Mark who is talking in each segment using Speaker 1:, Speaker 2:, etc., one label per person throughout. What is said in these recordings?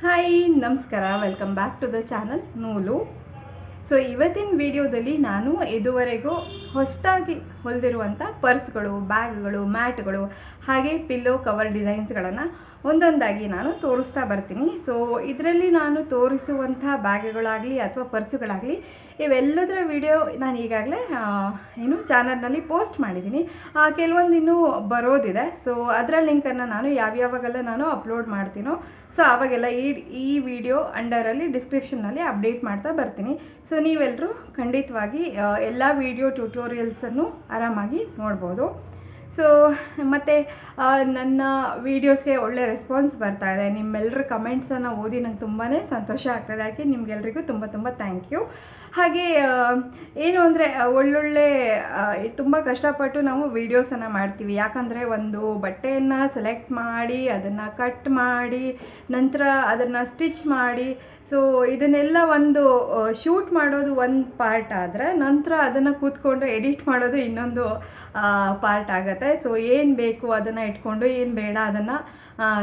Speaker 1: Hi ನಮಸ್ಕಾರ, welcome back to the channel ನೋolu. So ಇವತ್ತಿನ ವಿಡಿಯೋದಲ್ಲಿ ನಾನು ಇದುವರೆಗೂ ಹೊಸದಾಗಿ ಹೊಲಿದಿರುವಂಥ ಪರ್ಸ್ಗಳು, ಬ್ಯಾಗ್ಗಳು, ಮ್ಯಾಟ್ಗಳು ಹಾಗೆ ಪಿಲ್ಲೋ ಕವರ್ ಡಿಸೈನ್ಸ್ಗಳನ್ನು ಒಂದೊಂದಾಗಿ ನಾನು ತೋರಿಸ್ತಾ ಬರ್ತೀನಿ. ಸೊ ಇದರಲ್ಲಿ ನಾನು ತೋರಿಸುವಂಥ ಬ್ಯಾಗ್ಗಳಾಗಲಿ ಅಥವಾ ಪರ್ಸುಗಳಾಗಲಿ ಇವೆಲ್ಲದರ ವಿಡಿಯೋ ನಾನು ಈಗಾಗಲೇ ಚಾನಲ್ನಲ್ಲಿ ಪೋಸ್ಟ್ ಮಾಡಿದ್ದೀನಿ. ಕೆಲವೊಂದು ಇನ್ನೂ ಬರೋದಿದೆ. ಸೊ ಅದರ ಲಿಂಕನ್ನು ನಾನು ಯಾವ್ಯಾವಾಗೆಲ್ಲ ನಾನು ಅಪ್ಲೋಡ್ ಮಾಡ್ತೀನೋ ಸೊ ಆವಾಗೆಲ್ಲ ಈ ವಿಡಿಯೋ ಅಂಡರಲ್ಲಿ ಡಿಸ್ಕ್ರಿಪ್ಷನ್ನಲ್ಲಿ ಅಪ್ಡೇಟ್ ಮಾಡ್ತಾ ಬರ್ತೀನಿ. ಸೊ ನೀವೆಲ್ಲರೂ ಖಂಡಿತವಾಗಿ ಎಲ್ಲ ವಿಡಿಯೋ ಟ್ಯೂಟೋರಿಯಲ್ಸನ್ನು ಆರಾಮಾಗಿ ನೋಡ್ಬೋದು. ಸೊ ಮತ್ತು ನನ್ನ ವೀಡಿಯೋಸ್ಗೆ ಒಳ್ಳೆ ರೆಸ್ಪಾನ್ಸ್ ಬರ್ತಾ ಇದೆ. ನಿಮ್ಮೆಲ್ಲರ ಕಮೆಂಟ್ಸನ್ನು ಓದಿ ನಂಗೆ ತುಂಬಾ ಸಂತೋಷ ಆಗ್ತದೆ. ಯಾಕೆ ನಿಮಗೆಲ್ರಿಗೂ ತುಂಬ ತುಂಬ ಥ್ಯಾಂಕ್ ಯು. ಹಾಗೆ ಏನು ಅಂದರೆ ಒಳ್ಳೊಳ್ಳೆ ತುಂಬ ಕಷ್ಟಪಟ್ಟು ನಾವು ವೀಡಿಯೋಸನ್ನು ಮಾಡ್ತೀವಿ. ಯಾಕಂದರೆ ಒಂದು ಬಟ್ಟೆಯನ್ನು ಸೆಲೆಕ್ಟ್ ಮಾಡಿ ಅದನ್ನು ಕಟ್ ಮಾಡಿ ನಂತರ ಅದನ್ನು ಸ್ಟಿಚ್ ಮಾಡಿ ಸೊ ಇದನ್ನೆಲ್ಲ ಒಂದು ಶೂಟ್ ಮಾಡೋದು ಒಂದು ಪಾರ್ಟ್ ಆದರೆ ನಂತರ ಅದನ್ನು ಕೂತ್ಕೊಂಡು ಎಡಿಟ್ ಮಾಡೋದು ಇನ್ನೊಂದು ಪಾರ್ಟ್ ಆಗುತ್ತೆ. ಸೊ ಏನು ಬೇಕು ಅದನ್ನು ಇಟ್ಕೊಂಡು ಏನು ಬೇಡ ಅದನ್ನು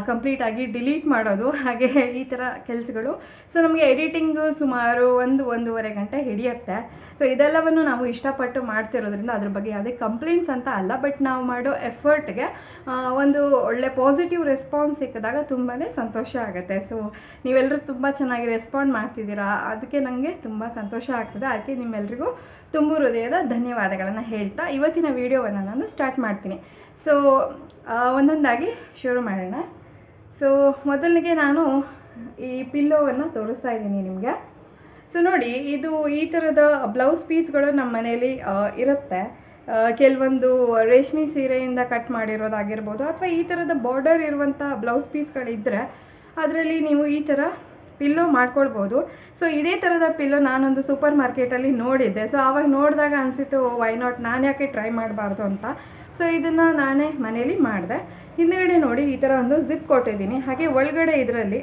Speaker 1: ಕಂಪ್ಲೀಟಾಗಿ ಡಿಲೀಟ್ ಮಾಡೋದು, ಹಾಗೆ ಈ ಥರ ಕೆಲಸಗಳು. ಸೊ ನಮಗೆ ಎಡಿಟಿಂಗು ಸುಮಾರು ಒಂದೂವರೆ ಗಂಟೆ ಹಿಡಿಯುತ್ತೆ. ಸೊ ಇದೆಲ್ಲವನ್ನು ನಾವು ಇಷ್ಟಪಟ್ಟು ಮಾಡ್ತಿರೋದ್ರಿಂದ ಅದ್ರ ಬಗ್ಗೆ ಯಾವುದೇ ಕಂಪ್ಲೇಂಟ್ಸ್ ಅಂತ ಅಲ್ಲ, ಬಟ್ ನಾವು ಮಾಡೋ ಎಫರ್ಟ್ಗೆ ಒಂದು ಒಳ್ಳೆ ಪಾಸಿಟಿವ್ ರೆಸ್ಪಾನ್ಸ್ ಸಿಕ್ಕಿದಾಗ ತುಂಬಾ ಸಂತೋಷ ಆಗುತ್ತೆ. ಸೊ ನೀವೆಲ್ಲರೂ ತುಂಬ ಚೆನ್ನಾಗಿ ರೆಸ್ಪಾಂಡ್ ಮಾಡ್ತಿದ್ದೀರಾ, ಅದಕ್ಕೆ ನನಗೆ ತುಂಬ ಸಂತೋಷ ಆಗ್ತದೆ. ಅದಕ್ಕೆ ನಿಮ್ಮೆಲ್ರಿಗೂ ತುಂಬ ಹೃದಯದ ಧನ್ಯವಾದಗಳನ್ನು ಹೇಳ್ತಾ ಇವತ್ತಿನ ವಿಡಿಯೋವನ್ನು ನಾನು ಸ್ಟಾರ್ಟ್ ಮಾಡ್ತೀನಿ. ಸೊ ಒಂದೊಂದಾಗಿ ಶುರು ಮಾಡೋಣ. ಸೊ ಮೊದಲಿಗೆ ನಾನು ಈ ಪಿಲ್ಲೋವನ್ನು ತೋರಿಸ್ತಾ ಇದ್ದೀನಿ ನಿಮಗೆ. ಸೊ ನೋಡಿ, ಇದು ಈ ಥರದ ಬ್ಲೌಸ್ ಪೀಸ್ಗಳು ನಮ್ಮ ಮನೇಲಿ ಇರುತ್ತೆ. ಕೆಲವೊಂದು ರೇಷ್ಮೆ ಸೀರೆಯಿಂದ ಕಟ್ ಮಾಡಿರೋದಾಗಿರ್ಬೋದು ಅಥವಾ ಈ ಥರದ ಬಾರ್ಡರ್ ಇರುವಂಥ ಬ್ಲೌಸ್ ಪೀಸ್ಗಳಿದ್ದರೆ ಅದರಲ್ಲಿ ನೀವು ಈ ಥರ ಪಿಲ್ಲೋ ಮಾಡ್ಕೊಳ್ಬೋದು. ಸೊ ಇದೇ ಥರದ ಪಿಲ್ಲೋ ನಾನೊಂದು ಸೂಪರ್ ಮಾರ್ಕೆಟಲ್ಲಿ ನೋಡಿದ್ದೆ. ಸೊ ಆವಾಗ ನೋಡಿದಾಗ ಅನಿಸಿತು ವೈ ನಾಟ್, ನಾನು ಯಾಕೆ ಟ್ರೈ ಮಾಡಬಾರ್ದು ಅಂತ. ಸೊ ಇದನ್ನು ನಾನೇ ಮನೇಲಿ ಮಾಡಿದೆ. ಹಿಂದುಗಡೆ ನೋಡಿ ಈ ಥರ ಒಂದು ಜಿಪ್ ಕೊಟ್ಟಿದ್ದೀನಿ. ಹಾಗೆ ಒಳಗಡೆ ಇದರಲ್ಲಿ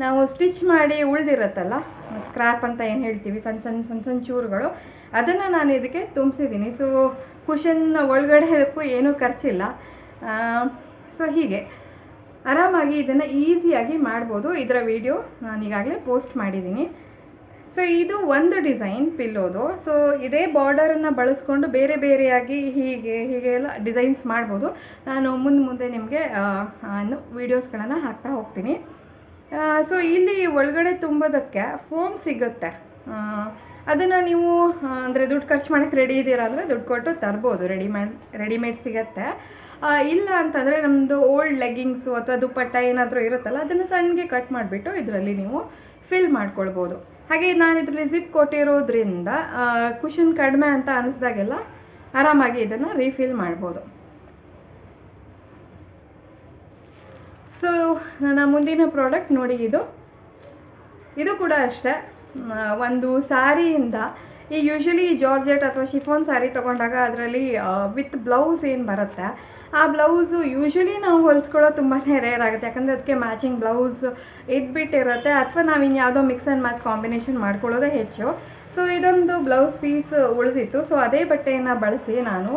Speaker 1: ನಾವು ಸ್ಟಿಚ್ ಮಾಡಿ ಉಳಿದಿರುತ್ತಲ್ಲ, ಸ್ಕ್ರ್ಯಾಪ್ ಅಂತ ಏನು ಹೇಳ್ತೀವಿ, ಸಣ್ಣ ಚೂರುಗಳು, ಅದನ್ನು ನಾನು ಇದಕ್ಕೆ ತುಂಬಿಸಿದ್ದೀನಿ. ಸೊ ಕುಷನ್ ಒಳಗಡೆ ಇದಕ್ಕೂ ಏನೂ ಖರ್ಚಿಲ್ಲ. ಸೊ ಹೀಗೆ ಆರಾಮಾಗಿ ಇದನ್ನು ಈಸಿಯಾಗಿ ಮಾಡ್ಬೋದು. ಇದರ ವಿಡಿಯೋ ನಾನು ಈಗಾಗಲೇ ಪೋಸ್ಟ್ ಮಾಡಿದ್ದೀನಿ. ಸೊ ಇದು ಒಂದು ಡಿಸೈನ್ ಪಿಲ್ಲೋದು. ಸೊ ಇದೇ ಬಾರ್ಡರನ್ನು ಬಳಸ್ಕೊಂಡು ಬೇರೆ ಬೇರೆಯಾಗಿ ಹೀಗೆ ಎಲ್ಲ ಡಿಸೈನ್ಸ್ ಮಾಡ್ಬೋದು. ನಾನು ಮುಂದೆ ನಿಮಗೆ ವೀಡಿಯೋಸ್ಗಳನ್ನು ಹಾಕ್ತಾ ಹೋಗ್ತೀನಿ. ಸೊ ಇಲ್ಲಿ ಒಳಗಡೆ ತುಂಬೋದಕ್ಕೆ ಫೋಮ್ ಸಿಗುತ್ತೆ. ಅದನ್ನು ನೀವು ಅಂದರೆ ದುಡ್ಡು ಖರ್ಚು ಮಾಡೋಕ್ಕೆ ರೆಡಿ ಇದ್ದೀರಾ ಅಂದರೆ ದುಡ್ಡು ಕೊಟ್ಟು ತರ್ಬೋದು, ರೆಡಿಮೇಡ್ ಸಿಗುತ್ತೆ. ಇಲ್ಲ ಅಂತಂದರೆ ನಮ್ಮದು ಓಲ್ಡ್ ಲೆಗ್ಗಿಂಗ್ಸು ಅಥವಾ ದುಪ್ಪಟ್ಟ ಏನಾದರೂ ಇರುತ್ತಲ್ಲ ಅದನ್ನು ಸಣ್ಣಗೆ ಕಟ್ ಮಾಡಿಬಿಟ್ಟು ಇದರಲ್ಲಿ ನೀವು ಫಿಲ್ ಮಾಡ್ಕೊಳ್ಬೋದು. ಹಾಗೆ ನಾನು ಇದರಲ್ಲಿ ಜಿಪ್ ಕೊಟ್ಟಿರೋದ್ರಿಂದ ಕುಷನ್ ಕಡಿಮೆ ಅಂತ ಅನ್ನಿಸ್ದಾಗೆಲ್ಲ ಆರಾಮಾಗಿ ಇದನ್ನು ರೀಫಿಲ್ ಮಾಡ್ಬೋದು. ಸೊ ನನ್ನ ಮುಂದಿನ ಪ್ರಾಡಕ್ಟ್ ನೋಡಿ, ಇದು ಕೂಡ ಅಷ್ಟೇ. ಒಂದು ಸ್ಯಾರಿಯಿಂದ ಈ ಯೂಶ್ವಲಿ ಜಾರ್ಜೆಟ್ ಅಥವಾ ಶಿಫಾನ್ ಸ್ಯಾರಿ ತೊಗೊಂಡಾಗ ಅದರಲ್ಲಿ ವಿತ್ ಬ್ಲೌಸ್ ಏನು ಬರುತ್ತೆ ಆ ಬ್ಲೌಸು ಯೂಶ್ವಲಿ ನಾವು ಹೊಲಿಸ್ಕೊಳ್ಳೋ ತುಂಬಾ ರೇರ್ ಆಗುತ್ತೆ. ಯಾಕಂದರೆ ಅದಕ್ಕೆ ಮ್ಯಾಚಿಂಗ್ ಬ್ಲೌಸ್ ಇದ್ಬಿಟ್ಟಿರುತ್ತೆ ಅಥವಾ ನಾವು ಇನ್ಯಾವುದೋ ಮಿಕ್ಸ್ ಆ್ಯಂಡ್ ಮ್ಯಾಚ್ ಕಾಂಬಿನೇಷನ್ ಮಾಡ್ಕೊಳ್ಳೋದೇ ಹೆಚ್ಚು. ಸೊ ಇದೊಂದು ಬ್ಲೌಸ್ ಪೀಸ್ ಉಳಿದಿತ್ತು. ಸೊ ಅದೇ ಬಟ್ಟೆಯನ್ನು ಬಳಸಿ ನಾನು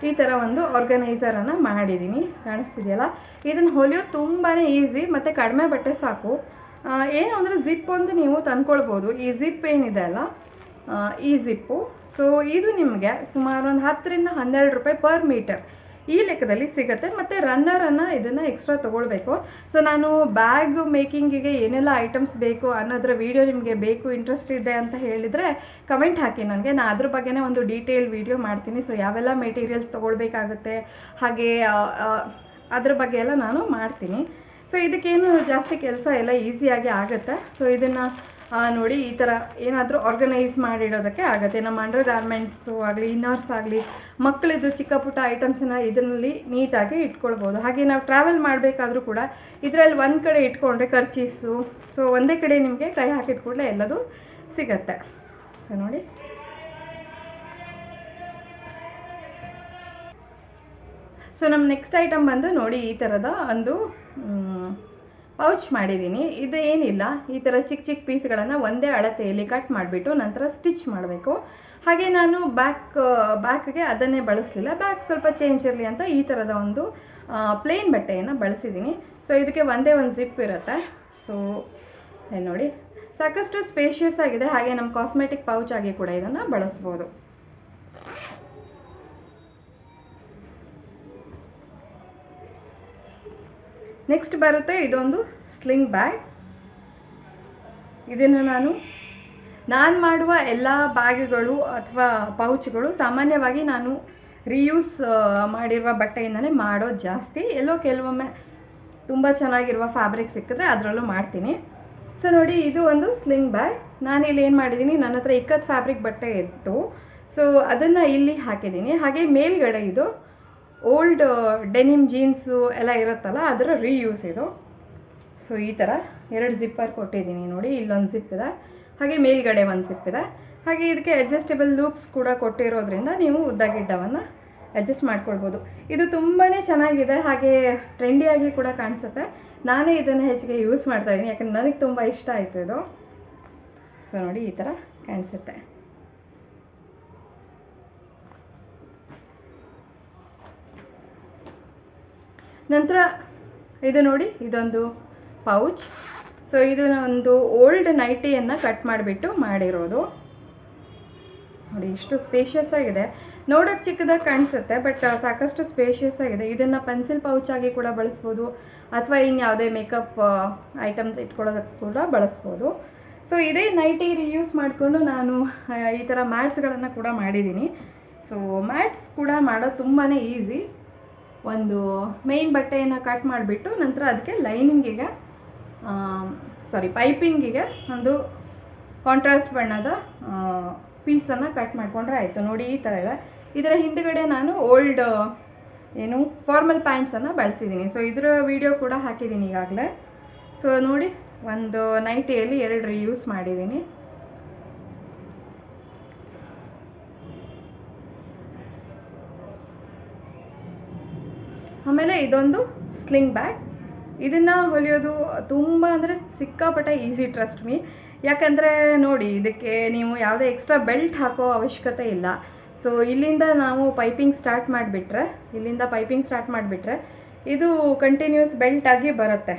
Speaker 1: ಈ ಥರ ಒಂದು ಆರ್ಗನೈಸರನ್ನು ಮಾಡಿದ್ದೀನಿ. ಕಾಣಿಸ್ತಿದೆಯಲ್ಲ, ಇದನ್ನು ಹೊಲಿಯೋದು ತುಂಬಾ ಈಸಿ ಮತ್ತು ಕಡಿಮೆ ಬಟ್ಟೆ ಸಾಕು. ಏನು ಅಂದರೆ ಜಿಪ್ ಒಂದು ನೀವು ತಂದ್ಕೊಳ್ಬೋದು. ಈ ಜಿಪ್ ಏನಿದೆ ಅಲ್ಲ, ಈ ಜಿಪ್ಪು, ಸೊ ಇದು ನಿಮಗೆ ಸುಮಾರು ಒಂದು 10ರಿಂದ 12 ರೂಪಾಯಿ ಪರ್ ಮೀಟರ್ ಈ ಲೆಕ್ಕದಲ್ಲಿ ಸಿಗುತ್ತೆ. ಮತ್ತು ರನ್ನರನ್ನು ಇದನ್ನು ಎಕ್ಸ್ಟ್ರಾ ತೊಗೊಳ್ಬೇಕು. ಸೊ ನಾನು ಬ್ಯಾಗ್ ಮೇಕಿಂಗಿಗೆ ಏನೆಲ್ಲ ಐಟಮ್ಸ್ ಬೇಕು ಅನ್ನೋದ್ರ ವಿಡಿಯೋ ನಿಮಗೆ ಬೇಕು, ಇಂಟ್ರೆಸ್ಟ್ ಇದೆ ಅಂತ ಹೇಳಿದರೆ ಕಮೆಂಟ್ ಹಾಕಿ ನನಗೆ. ನಾನು ಅದ್ರ ಬಗ್ಗೆನೇ ಒಂದು ಡೀಟೇಲ್ ವಿಡಿಯೋ ಮಾಡ್ತೀನಿ. ಸೊ ಯಾವೆಲ್ಲ ಮೆಟೀರಿಯಲ್ಸ್ ತೊಗೊಳ್ಬೇಕಾಗುತ್ತೆ ಹಾಗೆ ಅದ್ರ ಬಗ್ಗೆ ಎಲ್ಲ ನಾನು ಮಾಡ್ತೀನಿ. ಸೊ ಇದಕ್ಕೇನು ಜಾಸ್ತಿ ಕೆಲಸ ಎಲ್ಲ ಈಸಿಯಾಗಿ ಆಗುತ್ತೆ. ಸೊ ಇದನ್ನು ನೋಡಿ ಈ ಥರ ಏನಾದರೂ ಆರ್ಗನೈಸ್ ಮಾಡಿಡೋದಕ್ಕೆ ಆಗುತ್ತೆ. ನಮ್ಮ ಅಂಡರ್ ಗಾರ್ಮೆಂಟ್ಸು ಆಗಲಿ, ಇನ್ನರ್ಸ್ ಆಗಲಿ, ಮಕ್ಕಳಿದ್ದು ಚಿಕ್ಕ ಪುಟ್ಟ ಐಟಮ್ಸನ್ನು ಇದರಲ್ಲಿ ನೀಟಾಗಿ ಇಟ್ಕೊಳ್ಬೋದು. ಹಾಗೆ ನಾವು ಟ್ರಾವೆಲ್ ಮಾಡಬೇಕಾದ್ರೂ ಕೂಡ ಇದರಲ್ಲಿ ಒಂದು ಕಡೆ ಇಟ್ಕೊಂಡ್ರೆ ಕರ್ಚೀಫ್ಸು, ಸೊ ಒಂದೇ ಕಡೆ ನಿಮಗೆ ಕೈ ಹಾಕಿದ ಕೂಡಲೇ ಎಲ್ಲದೂ ಸಿಗತ್ತೆ. ಸೊ ನೋಡಿ, ಸೊ ನಮ್ಮ ನೆಕ್ಸ್ಟ್ ಐಟಮ್ ಬಂದು ನೋಡಿ ಈ ಥರದ ಒಂದು ಪೌಚ್ ಮಾಡಿದ್ದೀನಿ. ಇದು ಏನಿಲ್ಲ, ಈ ಥರ ಚಿಕ್ಕ ಚಿಕ್ಕ ಪೀಸ್ಗಳನ್ನು ಒಂದೇ ಅಳತೆಯಲ್ಲಿ ಕಟ್ ಮಾಡಿಬಿಟ್ಟು ನಂತರ ಸ್ಟಿಚ್ ಮಾಡಬೇಕು. ಹಾಗೆ ನಾನು ಬ್ಯಾಕ್ಗೆ ಅದನ್ನೇ ಬಳಸಲಿಲ್ಲ, ಬ್ಯಾಕ್ ಸ್ವಲ್ಪ ಚೇಂಜ್ ಇರಲಿ ಅಂತ ಈ ಥರದ ಒಂದು ಪ್ಲೇನ್ ಬಟ್ಟೆಯನ್ನು ಬಳಸಿದ್ದೀನಿ. ಸೊ ಇದಕ್ಕೆ ಒಂದೇ ಒಂದು ಜಿಪ್ ಇರುತ್ತೆ. ಸೊ ನೋಡಿ ಸಾಕಷ್ಟು ಸ್ಪೇಷಿಯಸ್ ಆಗಿದೆ. ಹಾಗೆ ನಮ್ಮ ಕಾಸ್ಮೆಟಿಕ್ ಪೌಚ್ ಆಗಿ ಕೂಡ ಇದನ್ನು ಬಳಸ್ಬೋದು. ನೆಕ್ಸ್ಟ್ ಬರುತ್ತೆ ಇದೊಂದು ಸ್ಲಿಂಗ್ ಬ್ಯಾಗ್. ಇದನ್ನು ನಾನು ಮಾಡುವ ಎಲ್ಲ ಬ್ಯಾಗ್ಗಳು ಅಥವಾ ಪೌಚ್ಗಳು ಸಾಮಾನ್ಯವಾಗಿ ನಾನು ರೀಯೂಸ್ ಮಾಡಿರುವ ಬಟ್ಟೆಯಿಂದನೇ ಮಾಡೋದು ಜಾಸ್ತಿ. ಎಲ್ಲೋ ಕೆಲವೊಮ್ಮೆ ತುಂಬ ಚೆನ್ನಾಗಿರುವ ಫ್ಯಾಬ್ರಿಕ್ ಸಿಕ್ಕಿದ್ರೆ ಅದರಲ್ಲೂ ಮಾಡ್ತೀನಿ. ಸೊ ನೋಡಿ ಇದು ಒಂದು ಸ್ಲಿಂಗ್ ಬ್ಯಾಗ್. ನಾನಿಲ್ಲಿ ಏನು ಮಾಡಿದ್ದೀನಿ, ನನ್ನ ಹತ್ರ ಇಕ್ಕತ್ ಫ್ಯಾಬ್ರಿಕ್ ಬಟ್ಟೆ ಇತ್ತು, ಸೊ ಅದನ್ನು ಇಲ್ಲಿ ಹಾಕಿದ್ದೀನಿ. ಹಾಗೆ ಮೇಲ್ಗಡೆ ಇದು ಓಲ್ಡ್ ಡೆನಿಮ್ ಜೀನ್ಸು ಎಲ್ಲ ಇರುತ್ತಲ್ಲ ಅದರ ರೀಯೂಸ್ ಇದು. ಸೊ ಈ ಥರ 2 ಜಿಪ್ಪರ್ ಕೊಟ್ಟಿದ್ದೀನಿ ನೋಡಿ. ಇಲ್ಲೊಂದು ಜಿಪ್ ಇದೆ, ಹಾಗೆ ಮೇಲ್ಗಡೆ ಒಂದು ಜಿಪ್ ಇದೆ. ಹಾಗೆ ಇದಕ್ಕೆ ಅಡ್ಜಸ್ಟೇಬಲ್ ಲೂಪ್ಸ್ ಕೂಡ ಕೊಟ್ಟಿರೋದ್ರಿಂದ ನೀವು ಉದ್ದ ಗಿಡ್ಡವನ್ನು ಅಡ್ಜಸ್ಟ್ ಮಾಡ್ಕೊಳ್ಬೋದು. ಇದು ತುಂಬಾ ಚೆನ್ನಾಗಿದೆ, ಹಾಗೆ ಟ್ರೆಂಡಿಯಾಗಿ ಕೂಡ ಕಾಣಿಸುತ್ತೆ. ನಾನೇ ಇದನ್ನು ಹೆಚ್ಚಿಗೆ ಯೂಸ್ ಮಾಡ್ತಾ ಇದ್ದೀನಿ, ಯಾಕಂದ್ರೆ ನನಗೆ ತುಂಬ ಇಷ್ಟ ಆಯಿತು ಇದು. ಸೊ ನೋಡಿ ಈ ಥರ ಕಾಣಿಸುತ್ತೆ. ನಂತರ ಇದು ನೋಡಿ, ಇದೊಂದು ಪೌಚ್. ಸೊ ಇದು ಒಂದು ಓಲ್ಡ್ ನೈಟಿಯನ್ನು ಕಟ್ ಮಾಡಿಬಿಟ್ಟು ಮಾಡಿರೋದು ನೋಡಿ. ಇಷ್ಟು ಸ್ಪೇಷಿಯಸ್ ಆಗಿದೆ, ನೋಡೋಕೆ ಚಿಕ್ಕದಾಗಿ ಕಾಣಿಸುತ್ತೆ, ಬಟ್ ಸಾಕಷ್ಟು ಸ್ಪೇಷಿಯಸ್ ಆಗಿದೆ. ಇದನ್ನು ಪೆನ್ಸಿಲ್ ಪೌಚ್ ಆಗಿ ಕೂಡ ಬಳಸ್ಬೋದು, ಅಥವಾ ಇನ್ಯಾವುದೇ ಮೇಕಪ್ ಐಟಮ್ಸ್ ಇಟ್ಕೊಳ್ಳೋದಕ್ಕೆ ಕೂಡ ಬಳಸ್ಬೋದು. ಸೊ ಇದೇ ನೈಟಿ ರಿಯೂಸ್ ಮಾಡಿಕೊಂಡು ನಾನು ಈ ಥರ ಮ್ಯಾಟ್ಸ್ಗಳನ್ನು ಕೂಡ ಮಾಡಿದ್ದೀನಿ. ಸೊ ಮ್ಯಾಟ್ಸ್ ಕೂಡ ಮಾಡೋದು ತುಂಬಾ ಈಸಿ. ಒಂದು ಮೇನ್ ಬಟ್ಟೆಯನ್ನು ಕಟ್ ಮಾಡಿಬಿಟ್ಟು ನಂತರ ಅದಕ್ಕೆ ಲೈನಿಂಗಿಗೆ ಪೈಪಿಂಗಿಗೆ ಒಂದು ಕಾಂಟ್ರಾಸ್ಟ್ ಬಣ್ಣದ ಪೀಸನ್ನು ಕಟ್ ಮಾಡಿಕೊಂಡ್ರೆ ಆಯಿತು. ನೋಡಿ ಈ ಥರ ಇದೆ. ಇದರ ಹಿಂದುಗಡೆ ನಾನು ಓಲ್ಡ್ ಫಾರ್ಮಲ್ ಪ್ಯಾಂಟ್ಸನ್ನು ಬಳಸಿದ್ದೀನಿ. ಸೊ ಇದರ ವಿಡಿಯೋ ಕೂಡ ಹಾಕಿದ್ದೀನಿ ಈಗಾಗಲೇ. ಸೊ ನೋಡಿ, ಒಂದು ನೈಟಿಯಲ್ಲಿ 2 ರಿಯೂಸ್ ಮಾಡಿದ್ದೀನಿ. ಆಮೇಲೆ ಇದೊಂದು ಸ್ಲಿಂಗ್ ಬ್ಯಾಗ್. ಇದನ್ನು ಹೊಲಿಯೋದು ತುಂಬ ಅಂದರೆ ಸಿಕ್ಕಾಪಟ್ಟೆ ಈಸಿ, ಟ್ರಸ್ಟ್ ಮೀ. ಯಾಕಂದರೆ ನೋಡಿ, ಇದಕ್ಕೆ ನೀವು ಯಾವುದೇ ಎಕ್ಸ್ಟ್ರಾ ಬೆಲ್ಟ್ ಹಾಕೋ ಅವಶ್ಯಕತೆ ಇಲ್ಲ. ಸೊ ಇಲ್ಲಿಂದ ಪೈಪಿಂಗ್ ಸ್ಟಾರ್ಟ್ ಮಾಡಿಬಿಟ್ರೆ ಇದು ಕಂಟಿನ್ಯೂಸ್ ಬೆಲ್ಟ್ ಆಗಿ ಬರುತ್ತೆ.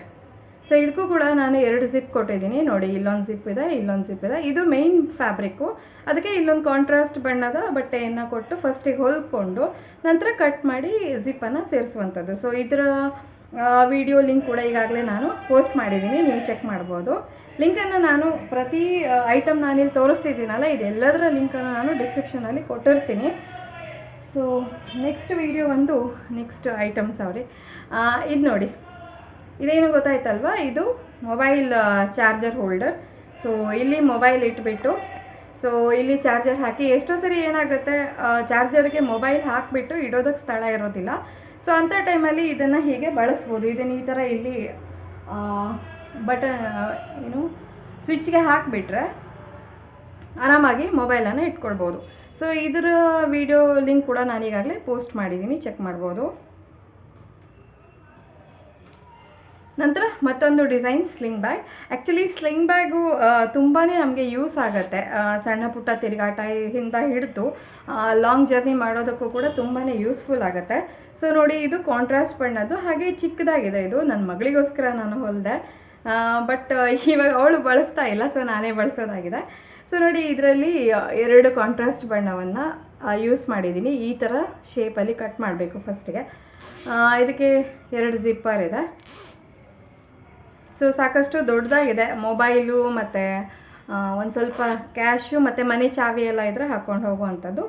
Speaker 1: ಸೊ ಇದಕ್ಕೂ ಕೂಡ ನಾನು 2 ಜಿಪ್ ಕೊಟ್ಟಿದ್ದೀನಿ ನೋಡಿ. ಇಲ್ಲೊಂದು ಜಿಪ್ ಇದೆ, ಇಲ್ಲೊಂದು ಜಿಪ್ ಇದೆ. ಇದು ಮೇನ್ ಫ್ಯಾಬ್ರಿಕ್ಕು, ಅದಕ್ಕೆ ಇಲ್ಲೊಂದು ಕಾಂಟ್ರಾಸ್ಟ್ ಬಣ್ಣದ ಬಟ್ಟೆಯನ್ನು ಕೊಟ್ಟು ಫಸ್ಟಿಗೆ ಹೊಲ್ಕೊಂಡು ನಂತರ ಕಟ್ ಮಾಡಿ ಜಿಪ್ಪನ್ನು ಸೇರಿಸುವಂಥದ್ದು. ಸೊ ಇದರ ವಿಡಿಯೋ ಲಿಂಕ್ ಕೂಡ ಈಗಾಗಲೇ ನಾನು ಪೋಸ್ಟ್ ಮಾಡಿದ್ದೀನಿ, ನೀವು ಚೆಕ್ ಮಾಡ್ಬೋದು. ಲಿಂಕನ್ನು ನಾನು ಪ್ರತಿ ಐಟಮ್ ನಾನಿಲ್ಲಿ ತೋರಿಸ್ತಿದ್ದೀನಲ್ಲ, ಇದೆಲ್ಲದರ ಲಿಂಕನ್ನು ನಾನು ಡಿಸ್ಕ್ರಿಪ್ಷನಲ್ಲಿ ಕೊಟ್ಟಿರ್ತೀನಿ. ಸೊ ನೆಕ್ಸ್ಟ್ ಐಟಮ್ ಇದು ನೋಡಿ. ಇದೇನು ಗೊತ್ತಾಯ್ತಲ್ವಾ, ಇದು ಮೊಬೈಲ್ ಚಾರ್ಜರ್ ಹೋಲ್ಡರ್. ಸೊ ಇಲ್ಲಿ ಮೊಬೈಲ್ ಇಟ್ಬಿಟ್ಟು ಸೊ ಇಲ್ಲಿ ಚಾರ್ಜರ್ ಹಾಕಿ, ಎಷ್ಟೋ ಸರಿ ಏನಾಗುತ್ತೆ, ಚಾರ್ಜರ್ಗೆ ಮೊಬೈಲ್ ಹಾಕಿಬಿಟ್ಟು ಇಡೋದಕ್ಕೆ ಸ್ಥಳ ಇರೋದಿಲ್ಲ. ಸೊ ಅಂಥ ಟೈಮಲ್ಲಿ ಇದನ್ನು ಹೀಗೆ ಬಳಸ್ಬೋದು. ಇದನ್ನು ಈ ಥರ ಇಲ್ಲಿ ಸ್ವಿಚ್ಗೆ ಹಾಕಿಬಿಟ್ರೆ ಆರಾಮಾಗಿ ಮೊಬೈಲನ್ನು ಇಟ್ಕೊಳ್ಬೋದು. ಸೊ ಇದರ ವಿಡಿಯೋ ಲಿಂಕ್ ಕೂಡ ನಾನು ಈಗಾಗಲೇ ಪೋಸ್ಟ್ ಮಾಡಿದ್ದೀನಿ, ಚೆಕ್ ಮಾಡ್ಬೋದು. ನಂತರ ಮತ್ತೊಂದು design sling bag. Actually sling bag ತುಂಬಾ ನಮಗೆ ಯೂಸ್ ಆಗುತ್ತೆ. ಸಣ್ಣ ಪುಟ್ಟ ತಿರುಗಾಟ ಇಂದ ಹಿಡಿದು ಲಾಂಗ್ ಜರ್ನಿ ಮಾಡೋದಕ್ಕೂ ಕೂಡ ತುಂಬಾ ಯೂಸ್ಫುಲ್ ಆಗುತ್ತೆ. ಸೊ ನೋಡಿ, ಇದು ಕಾಂಟ್ರಾಸ್ಟ್ ಬಣ್ಣದ್ದು, ಹಾಗೆ ಚಿಕ್ಕದಾಗಿದೆ. ಇದು ನನ್ನ ಮಗಳಿಗೋಸ್ಕರ ನಾನು ಹೊಲಿದೆ, ಬಟ್ ಇವಾಗ ಅವಳು ಬಳಸ್ತಾ ಇಲ್ಲ, ಸೊ ನಾನೇ ಬಳಸೋದಾಗಿದೆ. ಸೊ ನೋಡಿ, ಇದರಲ್ಲಿ 2 ಕಾಂಟ್ರಾಸ್ಟ್ ಬಣ್ಣವನ್ನು ಯೂಸ್ ಮಾಡಿದ್ದೀನಿ. ಈ ಥರ ಶೇಪಲ್ಲಿ ಕಟ್ ಮಾಡಬೇಕು ಫಸ್ಟಿಗೆ. ಇದಕ್ಕೆ 2 ಜಿಪ್ಪರ್ ಇದೆ. ಸೊ ಸಾಕಷ್ಟು ದೊಡ್ಡದಾಗಿದೆ. ಮೊಬೈಲು ಮತ್ತು ಒಂದು ಸ್ವಲ್ಪ ಕ್ಯಾಶು ಮತ್ತು ಮನೆ ಚಾವಿ ಎಲ್ಲ ಇದ್ದರೆ ಹಾಕ್ಕೊಂಡು ಹೋಗುವಂಥದ್ದು.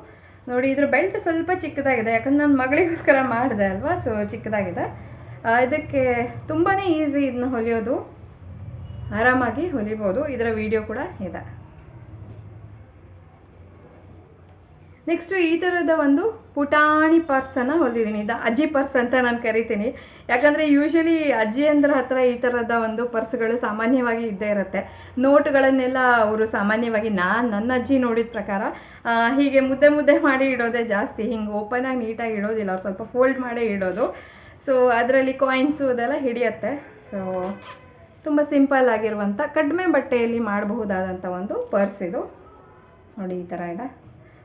Speaker 1: ನೋಡಿ, ಇದ್ರ ಬೆಲ್ಟ್ ಸ್ವಲ್ಪ ಚಿಕ್ಕದಾಗಿದೆ, ಯಾಕಂದ್ರೆ ನನ್ನ ಮಗಳಿಗೋಸ್ಕರ ಮಾಡಿದೆ ಅಲ್ವಾ, ಸೊ ಚಿಕ್ಕದಾಗಿದೆ. ಇದಕ್ಕೆ ತುಂಬಾ ಈಸಿ ಇದನ್ನ ಹೊಲಿಯೋದು, ಆರಾಮಾಗಿ ಹೊಲಿಬೋದು. ಇದರ ವಿಡಿಯೋ ಕೂಡ ಇದೆ. ನೆಕ್ಸ್ಟು ಈ ಥರದ ಒಂದು ಪುಟಾಣಿ ಪರ್ಸನ್ನು ಹೊಲಿದ್ದೀನಿ. ಇದು ಅಜ್ಜಿ ಪರ್ಸ್ ಅಂತ ನಾನು ಕರಿತೀನಿ, ಯಾಕಂದರೆ ಯೂಶ್ವಲಿ ಅಜ್ಜಿಯಂದ್ರ ಹತ್ರ ಈ ಥರದ ಒಂದು ಪರ್ಸ್ಗಳು ಸಾಮಾನ್ಯವಾಗಿ ಇದ್ದೇ ಇರುತ್ತೆ. ನೋಟ್ಗಳನ್ನೆಲ್ಲ ಅವರು ಸಾಮಾನ್ಯವಾಗಿ ನನ್ನ ಅಜ್ಜಿ ನೋಡಿದ ಪ್ರಕಾರ ಹೀಗೆ ಮುದ್ದೆ ಮಾಡಿ ಇಡೋದೇ ಜಾಸ್ತಿ, ಹಿಂಗೆ ಓಪನಾಗಿ ನೀಟಾಗಿ ಇಡೋದಿಲ್ಲ, ಅವ್ರು ಸ್ವಲ್ಪ ಫೋಲ್ಡ್ ಮಾಡೇ ಇಡೋದು. ಸೊ ಅದರಲ್ಲಿ ಕಾಯಿನ್ಸು ಅದೆಲ್ಲ ಹಿಡಿಯುತ್ತೆ. ಸೊ ತುಂಬ ಸಿಂಪಲ್ ಆಗಿರುವಂಥ ಕಡಿಮೆ ಬಟ್ಟೆಯಲ್ಲಿ ಮಾಡಬಹುದಾದಂಥ ಒಂದು ಪರ್ಸ್ ಇದು. ನೋಡಿ, ಈ ಥರ ಇದೆ.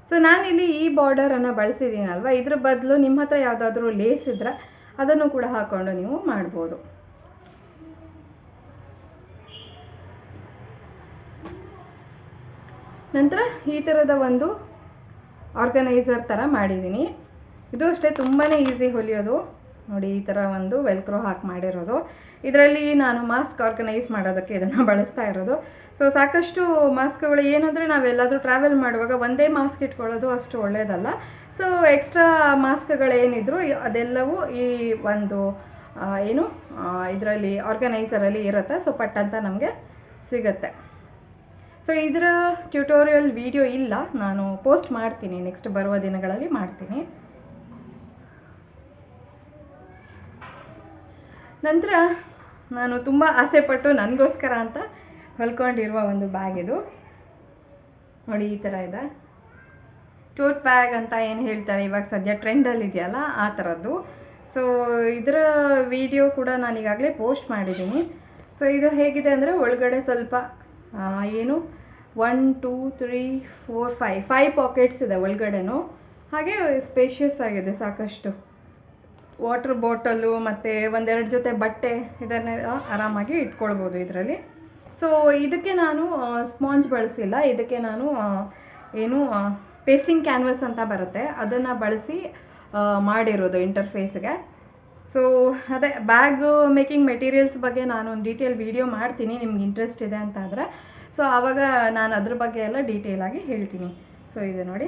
Speaker 1: ಸೊ ನಾನಿಲ್ಲಿ ಈ ಬಾರ್ಡರನ್ನು ಬಳಸಿದ್ದೀನಲ್ವ, ಇದ್ರ ಬದಲು ನಿಮ್ಮ ಹತ್ರ ಯಾವುದಾದ್ರೂ ಲೇಸ್ ಇದ್ದರೆ ಅದನ್ನು ಕೂಡ ಹಾಕ್ಕೊಂಡು ನೀವು ಮಾಡ್ಬೋದು. ನಂತರ ಈ ಥರದ ಒಂದು ಆರ್ಗನೈಸರ್ ಥರ ಮಾಡಿದ್ದೀನಿ. ಇದು ಅಷ್ಟೇ ತುಂಬಾ ಈಸಿ ಹೊಲಿಯೋದು. ನೋಡಿ ಈ ಥರ ಒಂದು ವೆಲ್ಕ್ರೋ ಹಾಕಿ ಮಾಡಿರೋದು. ಇದರಲ್ಲಿ ನಾನು ಮಾಸ್ಕ್ ಆರ್ಗನೈಸ್ ಮಾಡೋದಕ್ಕೆ ಇದನ್ನು ಬಳಸ್ತಾ ಇರೋದು. ಸೊ ಸಾಕಷ್ಟು ಮಾಸ್ಕ್ಗಳು ಏನಂದರೆ ನಾವೆಲ್ಲಾದರೂ ಟ್ರಾವೆಲ್ ಮಾಡುವಾಗ ಒಂದೇ ಮಾಸ್ಕ್ ಇಟ್ಕೊಳ್ಳೋದು ಅಷ್ಟು ಒಳ್ಳೆಯದಲ್ಲ. ಸೊ ಎಕ್ಸ್ಟ್ರಾ ಮಾಸ್ಕ್ಗಳೇನಿದ್ರು ಅದೆಲ್ಲವೂ ಈ ಒಂದು ಇದರಲ್ಲಿ ಆರ್ಗನೈಸರಲ್ಲಿ ಇರುತ್ತೆ. ಸೊ ಪಟ್ಟಂತ ನಮಗೆ ಸಿಗುತ್ತೆ. ಸೊ ಇದರ ಟ್ಯುಟೋರಿಯಲ್ ವಿಡಿಯೋ ಇಲ್ಲ, ನಾನು ಪೋಸ್ಟ್ ಮಾಡ್ತೀನಿ, ನೆಕ್ಸ್ಟ್ ಬರುವ ದಿನಗಳಲ್ಲಿ ಮಾಡ್ತೀನಿ. ನಂತರ ನಾನು ತುಂಬ ಆಸೆಪಟ್ಟು ನನಗೋಸ್ಕರ ಅಂತ ಹೊಲ್ಕೊಂಡಿರುವ ಒಂದು ಬ್ಯಾಗ್ ಇದು. ನೋಡಿ ಈ ಥರ ಇದೆ. ಟೋಟ್ ಬ್ಯಾಗ್ ಅಂತ ಏನು ಹೇಳ್ತಾರೆ ಇವಾಗ ಸದ್ಯ ಟ್ರೆಂಡಲ್ಲಿ ಇದೆಯಲ್ಲ ಆ ಥರದ್ದು. ಸೊ ಇದರ ವಿಡಿಯೋ ಕೂಡ ನಾನು ಈಗಾಗಲೇ ಪೋಸ್ಟ್ ಮಾಡಿದ್ದೀನಿ. ಸೊ ಇದು ಹೇಗಿದೆ ಅಂದರೆ ಒಳಗಡೆ ಸ್ವಲ್ಪ 1 2 3 4 5 ಪಾಕೆಟ್ಸ್ ಇದೆ ಒಳಗಡೆನೂ. ಹಾಗೆ ಸ್ಪೇಷಿಯಸ್ ಆಗಿದೆ ಸಾಕಷ್ಟು. ವಾಟರ್ ಬಾಟಲು ಮತ್ತು ಒಂದೆರಡು ಜೊತೆ ಬಟ್ಟೆ ಇದನ್ನೆಲ್ಲ ಆರಾಮಾಗಿ ಇಟ್ಕೊಳ್ಬೋದು ಇದರಲ್ಲಿ. ಸೊ ಇದಕ್ಕೆ ನಾನು ಸ್ಪಾಂಜ್ ಬಳಸಿಲ್ಲ. ಇದಕ್ಕೆ ನಾನು ಪೇಸ್ಟಿಂಗ್ ಕ್ಯಾನ್ವಸ್ ಅಂತ ಬರುತ್ತೆ ಅದನ್ನು ಬಳಸಿ ಮಾಡಿರೋದು ಇಂಟರ್ಫೇಸ್ಗೆ. ಸೊ ಅದೇ ಬ್ಯಾಗ್ ಮೇಕಿಂಗ್ ಮೆಟೀರಿಯಲ್ಸ್ ಬಗ್ಗೆ ನಾನು ಒಂದು ಡೀಟೇಲ್ ವಿಡಿಯೋ ಮಾಡ್ತೀನಿ ನಿಮ್ಗೆ ಇಂಟ್ರೆಸ್ಟ್ ಇದೆ ಅಂತ ಆದರೆ. ಸೊ ಆವಾಗ ನಾನು ಅದ್ರ ಬಗ್ಗೆ ಎಲ್ಲ ಡೀಟೇಲಾಗಿ ಹೇಳ್ತೀನಿ. ಸೊ ಇದು ನೋಡಿ.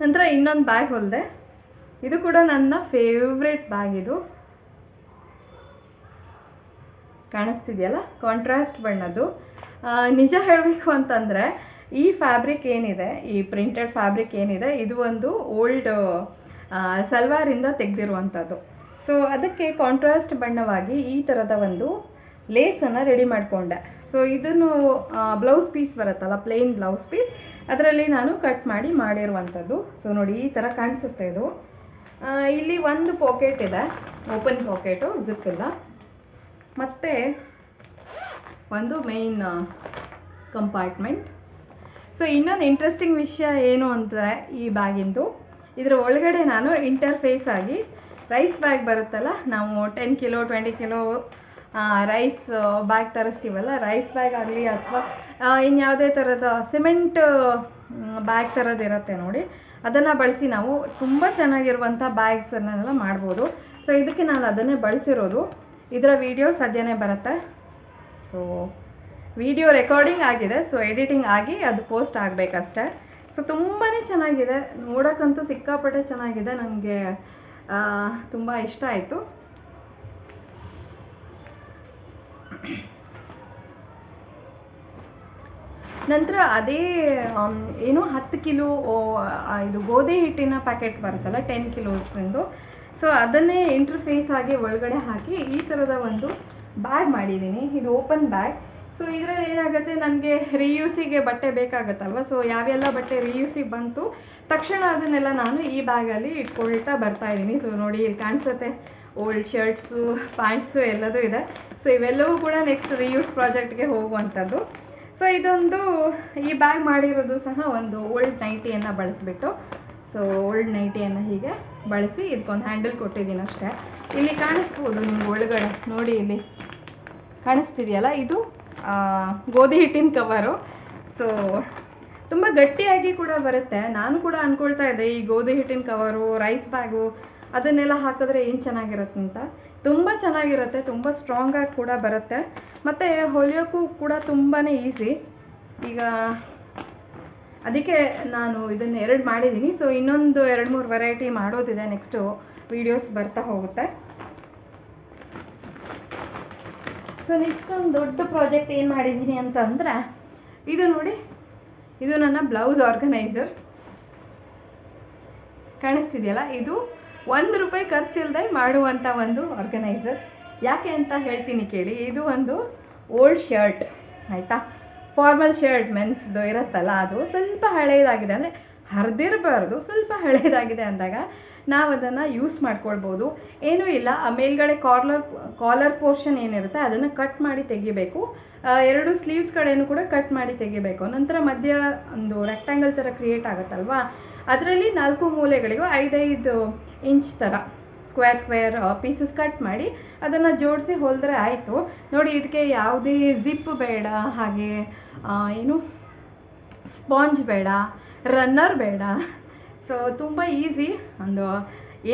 Speaker 1: ನಂತರ ಇನ್ನೊಂದು ಬ್ಯಾಗ್ ಹೊಲಿದೆ. ಇದು ಕೂಡ ನನ್ನ ಫೇವ್ರೆಟ್ ಬ್ಯಾಗ್. ಇದು ಕಾಣಿಸ್ತಿದೆಯಲ್ಲ, ಕಾಂಟ್ರಾಸ್ಟ್ ಬಣ್ಣದ್ದು. ನಿಜ ಹೇಳಬೇಕು ಅಂತಂದರೆ ಈ ಫ್ಯಾಬ್ರಿಕ್ ಏನಿದೆ, ಈ ಪ್ರಿಂಟೆಡ್ ಫ್ಯಾಬ್ರಿಕ್ ಏನಿದೆ, ಇದು ಒಂದು ಓಲ್ಡ್ ಸಲ್ವಾರಿಂದ ತೆಗೆದಿರುವಂಥದ್ದು. ಸೊ ಅದಕ್ಕೆ ಕಾಂಟ್ರಾಸ್ಟ್ ಬಣ್ಣವಾಗಿ ಈ ಥರದ ಒಂದು ಲೇಸನ್ನು ರೆಡಿ ಮಾಡಿಕೊಂಡೆ. ಸೊ ಇದನ್ನು ಬ್ಲೌಸ್ ಪೀಸ್ ಬರುತ್ತಲ್ಲ, ಪ್ಲೇನ್ ಬ್ಲೌಸ್ ಪೀಸ್, ಅದರಲ್ಲಿ ನಾನು ಕಟ್ ಮಾಡಿರುವಂಥದ್ದು. ಸೊ ನೋಡಿ ಈ ಥರ ಕಾಣಿಸುತ್ತೆ ಇದು. ಇಲ್ಲಿ ಒಂದು ಪಾಕೆಟ್ ಇದೆ, ಓಪನ್ ಪಾಕೆಟು, ಜಿಪ್ ಇಲ್ಲ. ಮತ್ತು ಒಂದು ಮೇನ್ ಕಂಪಾರ್ಟ್ಮೆಂಟ್. ಸೊ ಇನ್ನೊಂದು ಇಂಟ್ರೆಸ್ಟಿಂಗ್ ವಿಷಯ ಏನು ಅಂದರೆ ಈ ಬ್ಯಾಗಿಂದು, ಇದರ ಒಳಗಡೆ ನಾನು ಇಂಟರ್ಫೇಸ್ ಆಗಿ ರೈಸ್ ಬ್ಯಾಗ್ ಬರುತ್ತಲ್ಲ, ನಾವು 10 ಕಿಲೋ 20 ಕಿಲೋ ರೈಸ್ ಬ್ಯಾಗ್ ತರಿಸ್ತೀವಲ್ಲ, ರೈಸ್ ಬ್ಯಾಗ್ ಆಗಲಿ ಅಥವಾ ಇನ್ಯಾವುದೇ ಥರದ ಸಿಮೆಂಟ್ ಬ್ಯಾಗ್ ಥರದ್ದು ಇರುತ್ತೆ ನೋಡಿ, ಅದನ್ನು ಬಳಸಿ ನಾವು ತುಂಬ ಚೆನ್ನಾಗಿರುವಂಥ ಬ್ಯಾಗ್ಸನ್ನೆಲ್ಲ ಮಾಡ್ಬೋದು. ಸೊ ಇದಕ್ಕೆ ನಾನು ಅದನ್ನೇ ಬಳಸಿರೋದು. ಇದರ ವಿಡಿಯೋ ಸದ್ಯನೇ ಬರುತ್ತೆ. ಸೊ ವಿಡಿಯೋ ರೆಕಾರ್ಡಿಂಗ್ ಆಗಿದೆ, ಸೊ ಎಡಿಟಿಂಗ್ ಆಗಿ ಅದು ಪೋಸ್ಟ್ ಆಗಬೇಕಷ್ಟೆ. ಸೊ ತುಂಬಾ ಚೆನ್ನಾಗಿದೆ, ನೋಡೋಕ್ಕಂತೂ ಸಿಕ್ಕಾಪಟ್ಟೆ ಚೆನ್ನಾಗಿದೆ. ನನಗೆ ತುಂಬ ಇಷ್ಟ ಆಯಿತು. ನಂತರ ಅದೇ 10 ಕಿಲೋ ಇದು ಗೋಧಿ ಹಿಟ್ಟಿನ ಪ್ಯಾಕೆಟ್ ಬರುತ್ತಲ್ಲ 10 ಕಿಲೋಸ್ದು, ಸೊ ಅದನ್ನೇ ಇಂಟರ್ಫೇಸ್ ಆಗಿ ಒಳಗಡೆ ಹಾಕಿ ಈ ಥರದ ಒಂದು ಬ್ಯಾಗ್ ಮಾಡಿದ್ದೀನಿ. ಇದು ಓಪನ್ ಬ್ಯಾಗ್. ಸೊ ಇದರಲ್ಲಿ ಏನಾಗುತ್ತೆ, ನನಗೆ ರೀಯೂಸಿಗೆ ಬಟ್ಟೆ ಬೇಕಾಗತ್ತಲ್ವ. ಸೊ ಯಾವೆಲ್ಲ ಬಟ್ಟೆ ರೀಯೂಸಿಗೆ ಬಂತು ತಕ್ಷಣ ಅದನ್ನೆಲ್ಲ ನಾನು ಈ ಬ್ಯಾಗಲ್ಲಿ ಇಟ್ಕೊಳ್ತಾ ಬರ್ತಾ ಇದ್ದೀನಿ. ಸೊ ನೋಡಿ ಇಲ್ಲಿ ಕಾಣಿಸುತ್ತೆ, ಓಲ್ಡ್ ಶರ್ಟ್ಸು, ಪ್ಯಾಂಟ್ಸು ಎಲ್ಲದೂ ಇದೆ. ಸೊ ಇವೆಲ್ಲವೂ ಕೂಡ ನೆಕ್ಸ್ಟ್ ರೀಯೂಸ್ ಪ್ರಾಜೆಕ್ಟ್ಗೆ ಹೋಗುವಂಥದ್ದು. ಸೊ ಇದೊಂದು ಈ ಬ್ಯಾಗ್ ಮಾಡಿರೋದು ಸಹ ಒಂದು ಓಲ್ಡ್ ನೈಟಿಯನ್ನು ಬಳಸಿಬಿಟ್ಟು, ಸೊ ಓಲ್ಡ್ ನೈಟಿಯನ್ನು ಹೀಗೆ ಬಳಸಿ ಇದಕ್ಕೊಂದು ಹ್ಯಾಂಡಲ್ ಕೊಟ್ಟಿದ್ದೀನಿ ಅಷ್ಟೇ. ಇಲ್ಲಿ ಕಾಣಿಸ್ಬೋದು ನಿಮ್ಗೆ ಒಳಗಡೆ ನೋಡಿ, ಇಲ್ಲಿ ಕಾಣಿಸ್ತಿದೆಯಲ್ಲ, ಇದು ಗೋಧಿ ಹಿಟ್ಟಿನ ಕವರು. ಸೊ ತುಂಬ ಗಟ್ಟಿಯಾಗಿ ಕೂಡ ಬರುತ್ತೆ. ನಾನು ಕೂಡ ಅಂದ್ಕೊಳ್ತಾ ಇದ್ದೆ ಈ ಗೋಧಿ ಹಿಟ್ಟಿನ ಕವರು, ರೈಸ್ ಬ್ಯಾಗು ಅದನ್ನೆಲ್ಲ ಹಾಕಿದ್ರೆ ಏನು ಚೆನ್ನಾಗಿರುತ್ತೆ ಅಂತ. ತುಂಬ ಚೆನ್ನಾಗಿರುತ್ತೆ, ತುಂಬ ಸ್ಟ್ರಾಂಗಾಗಿ ಕೂಡ ಬರುತ್ತೆ, ಮತ್ತು ಹೊಲಿಯೋಕ್ಕೂ ಕೂಡ ತುಂಬಾ ಈಸಿ. ಈಗ ಅದಕ್ಕೆ ನಾನು ಇದನ್ನು 2 ಮಾಡಿದ್ದೀನಿ. ಸೊ ಇನ್ನೊಂದು 2-3 ವೆರೈಟಿ ಮಾಡೋದಿದೆ, ನೆಕ್ಸ್ಟು ವೀಡಿಯೋಸ್ ಬರ್ತಾ ಹೋಗುತ್ತೆ. ಸೊ ನೆಕ್ಸ್ಟ್ ಒಂದು ದೊಡ್ಡ ಪ್ರಾಜೆಕ್ಟ್ ಏನು ಮಾಡಿದ್ದೀನಿ ಅಂತಂದರೆ, ಇದು ನೋಡಿ, ಇದು ನನ್ನ ಬ್ಲೌಸ್ ಆರ್ಗನೈಸರ್. ಕಾಣಿಸ್ತಿದೆಯಲ್ಲ, ಇದು ₹1 ಖರ್ಚಿಲ್ಲದೆ ಮಾಡುವಂಥ ಒಂದು ಆರ್ಗನೈಸರ್. ಯಾಕೆ ಅಂತ ಹೇಳ್ತೀನಿ ಕೇಳಿ. ಇದು ಒಂದು ಓಲ್ಡ್ ಶರ್ಟ್, ಆಯಿತಾ, ಫಾರ್ಮಲ್ ಶರ್ಟ್ ಮೆನ್ಸ್ದು ಇರುತ್ತಲ್ಲ, ಅದು ಸ್ವಲ್ಪ ಹಳೆಯದಾಗಿದೆ, ಅಂದರೆ ಹರಿದಿರಬಾರ್ದು, ಸ್ವಲ್ಪ ಹಳೆಯದಾಗಿದೆ ಅಂದಾಗ ನಾವು ಅದನ್ನು ಯೂಸ್ ಮಾಡ್ಕೊಳ್ಬೋದು. ಏನೂ ಇಲ್ಲ, ಮೇಲ್ಗಡೆ ಕಾಲರ್ ಪೋರ್ಷನ್ ಏನಿರುತ್ತೆ ಅದನ್ನು ಕಟ್ ಮಾಡಿ ತೆಗಿಬೇಕು. 2 ಸ್ಲೀವ್ಸ್ ಕಡೆಯೂ ಕೂಡ ಕಟ್ ಮಾಡಿ ತೆಗಿಬೇಕು. ನಂತರ ಮಧ್ಯ ಒಂದು ರೆಕ್ಟ್ಯಾಂಗಲ್ ಥರ ಕ್ರಿಯೇಟ್ ಆಗುತ್ತಲ್ವಾ, ಅದರಲ್ಲಿ 4 ಮೂಲೆಗಳಿಗೂ 5-5 ಇಂಚ್ ಥರ ಸ್ಕ್ವೇರ್ ಪೀಸಸ್ ಕಟ್ ಮಾಡಿ ಅದನ್ನು ಜೋಡಿಸಿ ಹೊಲಿದ್ರೆ ಆಯಿತು. ನೋಡಿ, ಇದಕ್ಕೆ ಯಾವುದೇ ಜಿಪ್ ಬೇಡ, ಹಾಗೆ ಏನು ಸ್ಪಾಂಜ್ ಬೇಡ, ರನ್ನರ್ ಬೇಡ. ಸೊ ತುಂಬ ಈಸಿ, ಒಂದು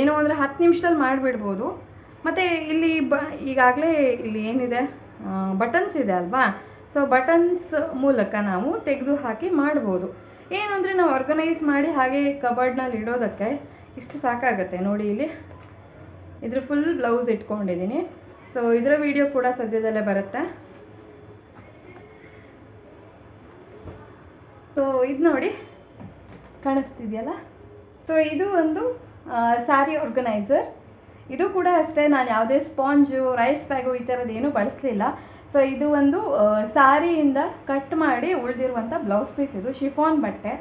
Speaker 1: ಏನು ಅಂದರೆ 10 ನಿಮಿಷದಲ್ಲಿ ಮಾಡಿಬಿಡ್ಬೋದು. ಮತ್ತು ಇಲ್ಲಿ ಈಗಾಗಲೇ ಇಲ್ಲಿ ಏನಿದೆ ಬಟನ್ಸ್ ಇದೆ ಅಲ್ವಾ, ಸೊ ಬಟನ್ಸ್ ಮೂಲಕ ನಾವು ತೆಗೆದು ಹಾಕಿ ಮಾಡ್ಬೋದು. ಏನು ಅಂದರೆ ನಾವು ಆರ್ಗನೈಸ್ ಮಾಡಿ ಹಾಗೆ ಕಬರ್ಡ್ನಲ್ಲಿ ಇಡೋದಕ್ಕೆ ಇಷ್ಟು ಸಾಕಾಗುತ್ತೆ. ನೋಡಿ, ಇಲ್ಲಿ ಇದ್ರ ಫುಲ್ ಬ್ಲೌಸ್ ಇಟ್ಕೊಂಡಿದ್ದೀನಿ. ಸೊ ಇದರ ವಿಡಿಯೋ ಕೂಡ ಸದ್ಯದಲ್ಲೇ ಬರುತ್ತೆ. ಸೊ ಇದು ನೋಡಿ, ಕಾಣಿಸ್ತಿದೆಯಲ್ಲ. ಸೊ ಇದು ಒಂದು ಸ್ಯಾರಿ ಆರ್ಗನೈಸರ್. ಇದು ಕೂಡ ಅಷ್ಟೇ, ನಾನು ಯಾವುದೇ ಸ್ಪಾಂಜು, ರೈಸ್ ಬ್ಯಾಗು ಈ ಥರದ್ದು ಏನೂ ಬಳಸಲಿಲ್ಲ. ಸೊ ಇದು ಒಂದು ಸ್ಯಾರಿಯಿಂದ ಕಟ್ ಮಾಡಿ ಉಳಿದಿರುವಂಥ ಬ್ಲೌಸ್ ಪೀಸ್. ಇದು ಶಿಫಾನ್ ಬಟ್ಟೆ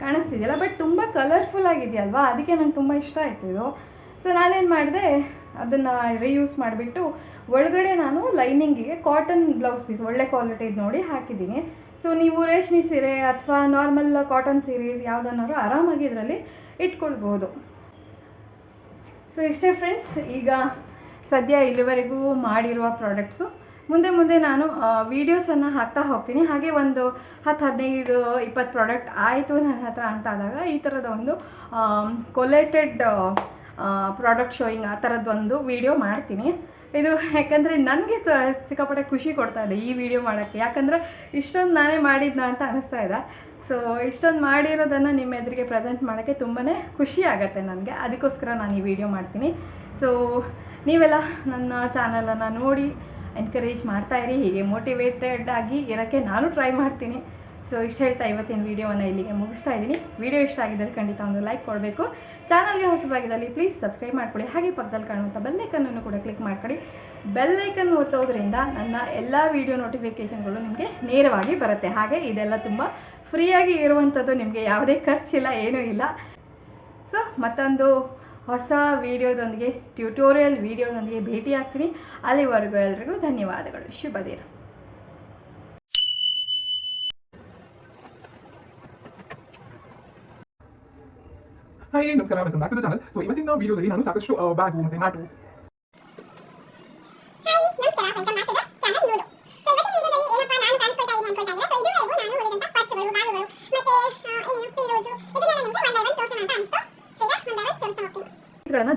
Speaker 1: ಕಾಣಿಸ್ತಿದೆಯಲ್ಲ, ಬಟ್ ತುಂಬ ಕಲರ್ಫುಲ್ ಆಗಿದೆಯಲ್ವಾ, ಅದಕ್ಕೆ ನಂಗೆ ತುಂಬ ಇಷ್ಟ ಆಯಿತು ಇದು. ಸೊ ನಾನೇನು ಮಾಡಿದೆ, ಅದನ್ನು ರೀಯೂಸ್ ಮಾಡಿಬಿಟ್ಟು ಒಳಗಡೆ ನಾನು ಲೈನಿಂಗಿಗೆ ಕಾಟನ್ ಬ್ಲೌಸ್ ಪೀಸ್ ಒಳ್ಳೆ ಕ್ವಾಲಿಟಿದು ನೋಡಿ ಹಾಕಿದ್ದೀನಿ. ಸೊ ನೀವು ರೇಷ್ಮೆ ಸೀರೆ ಅಥವಾ ನಾರ್ಮಲ್ ಕಾಟನ್ ಸೀರೀಸ್ ಯಾವುದನ್ನಾರು ಆರಾಮಾಗಿ ಇದರಲ್ಲಿ ಇಟ್ಕೊಳ್ಬೋದು. ಸೊ ಇಷ್ಟೇ ಫ್ರೆಂಡ್ಸ್, ಈಗ ಸದ್ಯ ಇಲ್ಲಿವರೆಗೂ ಮಾಡಿರುವ ಪ್ರಾಡಕ್ಟ್ಸು. ಮುಂದೆ ನಾನು ವೀಡಿಯೋಸನ್ನು ಹಾಕ್ತಾ ಹೋಗ್ತೀನಿ. ಹಾಗೆ ಒಂದು 10-15-20 ಪ್ರಾಡಕ್ಟ್ ಆಯಿತು ನನ್ನ ಹತ್ರ ಅಂತ ಆದಾಗ ಈ ಥರದ ಒಂದು ಕೊಲೆಟೆಡ್ ಪ್ರಾಡಕ್ಟ್ ಶೋಯಿಂಗ್ ಆ ಥರದ್ದೊಂದು ವಿಡಿಯೋ ಮಾಡ್ತೀನಿ. ಇದು ಯಾಕಂದರೆ ನನಗೆ ಸಿಕ್ಕಾಪಟ್ಟೆ ಖುಷಿ ಕೊಡ್ತಾ ಇದೆ ಈ ವಿಡಿಯೋ ಮಾಡೋಕ್ಕೆ. ಯಾಕಂದರೆ ಇಷ್ಟೊಂದು ನಾನೇ ಮಾಡಿದ್ನ ಅಂತ ಅನಿಸ್ತಾ ಇದೆ. ಸೊ ಇಷ್ಟೊಂದು ಮಾಡಿರೋದನ್ನು ನಿಮ್ಮ ಎದುರಿಗೆ ಪ್ರೆಸೆಂಟ್ ಮಾಡೋಕ್ಕೆ ತುಂಬಾ ಖುಷಿ ಆಗುತ್ತೆ ನನಗೆ. ಅದಕ್ಕೋಸ್ಕರ ನಾನು ಈ ವಿಡಿಯೋ ಮಾಡ್ತೀನಿ. ಸೊ ನೀವೆಲ್ಲ ನನ್ನ ಚಾನಲನ್ನು ನೋಡಿ ಎನ್ಕರೇಜ್ ಮಾಡ್ತಾಯಿರಿ. ಹೀಗೆ ಮೋಟಿವೇಟೆಡ್ ಆಗಿ ಇರೋಕ್ಕೆ ನಾನು ಟ್ರೈ ಮಾಡ್ತೀನಿ. ಸೊ ಇಷ್ಟು ಹೇಳ್ತಾ ಇವತ್ತಿನ ವೀಡಿಯೋವನ್ನು ಇಲ್ಲಿಗೆ ಮುಗಿಸ್ತಾ ಇದ್ದೀನಿ. ವಿಡಿಯೋ ಇಷ್ಟ ಆಗಿದ್ದರೆ ಖಂಡಿತ ಒಂದು ಲೈಕ್ ಕೊಡಬೇಕು. ಚಾನಲ್ಗೆ ಹೊಸಬಾಗಿದ್ದಲ್ಲಿ ಪ್ಲೀಸ್ ಸಬ್ಸ್ಕ್ರೈಬ್ ಮಾಡ್ಕೊಳ್ಳಿ. ಹಾಗೆ ಪಕ್ಕದಲ್ಲಿ ಕಾಣುವಂಥ ಬೆಲ್ಲೈಕನ್ನನ್ನು ಕೂಡ ಕ್ಲಿಕ್ ಮಾಡ್ಕೊಳ್ಳಿ. ಬೆಲ್ಲೈಕನ್ ಒತ್ತೋದ್ರಿಂದ ನನ್ನ ಎಲ್ಲ ವೀಡಿಯೋ ನೋಟಿಫಿಕೇಷನ್ಗಳು ನಿಮಗೆ ನೇರವಾಗಿ ಬರುತ್ತೆ. ಹಾಗೆ ಇದೆಲ್ಲ ತುಂಬ ಫ್ರೀಯಾಗಿ ಇರುವಂಥದ್ದು, ನಿಮಗೆ ಯಾವುದೇ ಖರ್ಚಿಲ್ಲ, ಏನೂ ಇಲ್ಲ. ಸೊ ಮತ್ತೊಂದು ಹೊಸ ವಿಡಿಯೋದೊಂದಿಗೆ, ಟ್ಯುಟೋರಿಯಲ್ ವಿಡಿಯೋದೊಂದಿಗೆ ಭೇಟಿ ಆಗ್ತೀನಿ. ಅಲ್ಲಿವರೆಗೂ ಎಲ್ರಿಗೂ ಧನ್ಯವಾದಗಳು. ಶುಭ ದಿನ.
Speaker 2: ಹಾಯ್, ನಮಸ್ಕಾರ, welcome back to the channel. So ಇವತ್ತಿನ ವಿಡಿಯೋದಲ್ಲಿ ನಾನು ಸಾಕಷ್ಟು ಬ್ಯಾಗು ಮತ್ತೆ ಮ್ಯಾಟು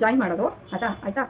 Speaker 2: ಜಾಯಿನ್ ಮಾಡೋದು ಆಯ್ತಾ.